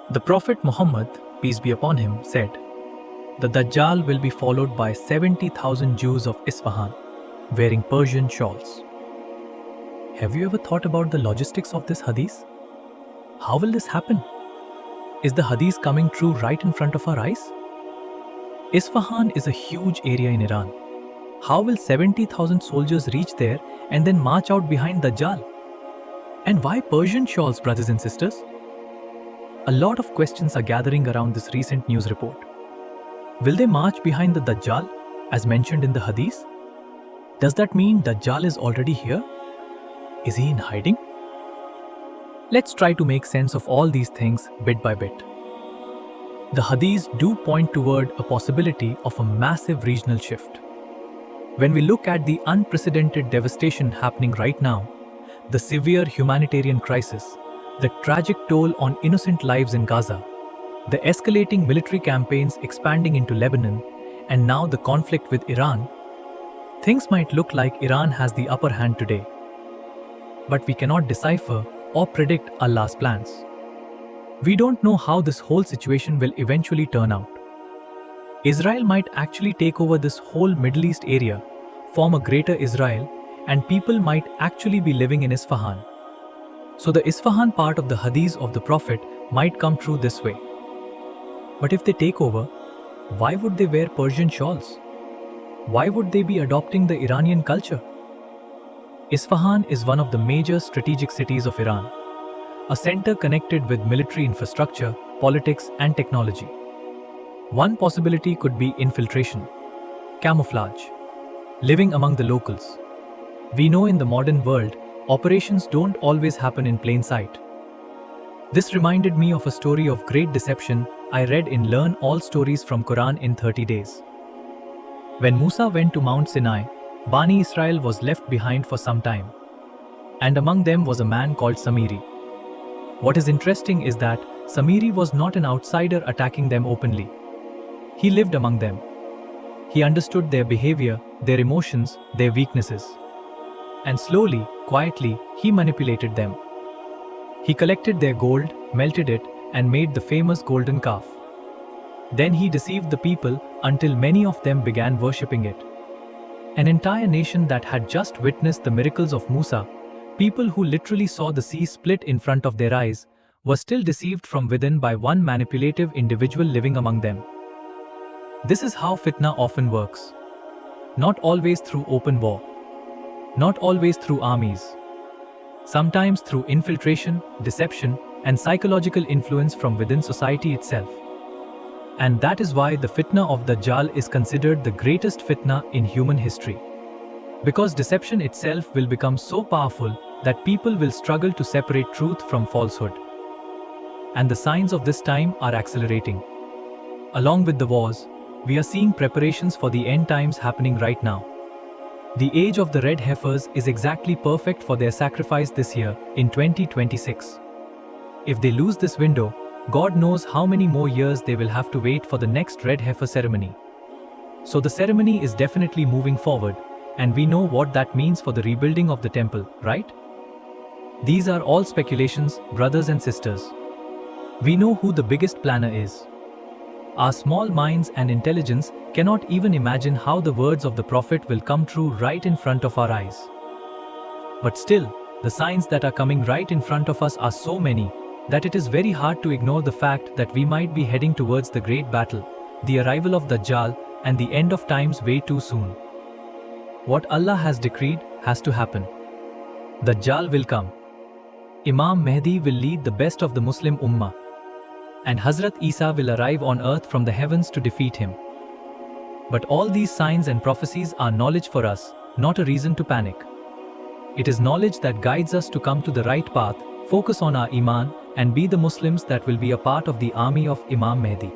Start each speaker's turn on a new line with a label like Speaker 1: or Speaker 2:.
Speaker 1: The Prophet Muhammad, peace be upon him, said, "The Dajjal will be followed by 70,000 Jews of Isfahan, wearing Persian shawls." Have you ever thought about the logistics of this hadith? How will this happen? Is the hadith coming true right in front of our eyes? Isfahan is a huge area in Iran. How will 70,000 soldiers reach there and then march out behind Dajjal? And why Persian shawls, brothers and sisters? A lot of questions are gathering around this recent news report. Will they march behind the Dajjal, as mentioned in the hadith? Does that mean Dajjal is already here? Is he in hiding? Let's try to make sense of all these things bit by bit. The hadiths do point toward a possibility of a massive regional shift. When we look at the unprecedented devastation happening right now, the severe humanitarian crisis, the tragic toll on innocent lives in Gaza, the escalating military campaigns expanding into Lebanon, and now the conflict with Iran, things might look like Iran has the upper hand today. But we cannot decipher or predict Allah's plans. We don't know how this whole situation will eventually turn out. Israel might actually take over this whole Middle East area, form a greater Israel, and people might actually be living in Isfahan. So the Isfahan part of the hadith of the Prophet might come true this way. But if they take over, why would they wear Persian shawls? Why would they be adopting the Iranian culture? Isfahan is one of the major strategic cities of Iran, a center connected with military infrastructure, politics, and technology. One possibility could be infiltration, camouflage, living among the locals. We know in the modern world, operations don't always happen in plain sight. This reminded me of a story of great deception I read in Learn All Stories from Quran in 30 Days. When Musa went to Mount Sinai, Bani Israel was left behind for some time. And among them was a man called Samiri. What is interesting is that Samiri was not an outsider attacking them openly. He lived among them. He understood their behavior, their emotions, their weaknesses. And slowly, quietly, he manipulated them. He collected their gold, melted it, and made the famous golden calf. Then he deceived the people until many of them began worshipping it. An entire nation that had just witnessed the miracles of Musa, people who literally saw the sea split in front of their eyes, were still deceived from within by one manipulative individual living among them. This is how Fitnah often works. Not always through open war. Not always through armies. Sometimes through infiltration, deception, and psychological influence from within society itself. And that is why the Fitnah of Dajjal is considered the greatest Fitnah in human history. Because deception itself will become so powerful that people will struggle to separate truth from falsehood. And the signs of this time are accelerating. Along with the wars, we are seeing preparations for the end times happening right now. The age of the red heifers is exactly perfect for their sacrifice this year, in 2026. If they lose this window, God knows how many more years they will have to wait for the next red heifer ceremony. So the ceremony is definitely moving forward, and we know what that means for the rebuilding of the temple, right? These are all speculations, brothers and sisters. We know who the biggest planner is. Our small minds and intelligence cannot even imagine how the words of the Prophet will come true right in front of our eyes. But still, the signs that are coming right in front of us are so many that it is very hard to ignore the fact that we might be heading towards the great battle, the arrival of Dajjal, and the end of times way too soon. What Allah has decreed has to happen. Dajjal will come. Imam Mahdi will lead the best of the Muslim Ummah. And Hazrat Isa will arrive on earth from the heavens to defeat him. But all these signs and prophecies are knowledge for us, not a reason to panic. It is knowledge that guides us to come to the right path, focus on our Iman, and be the Muslims that will be a part of the army of Imam Mahdi.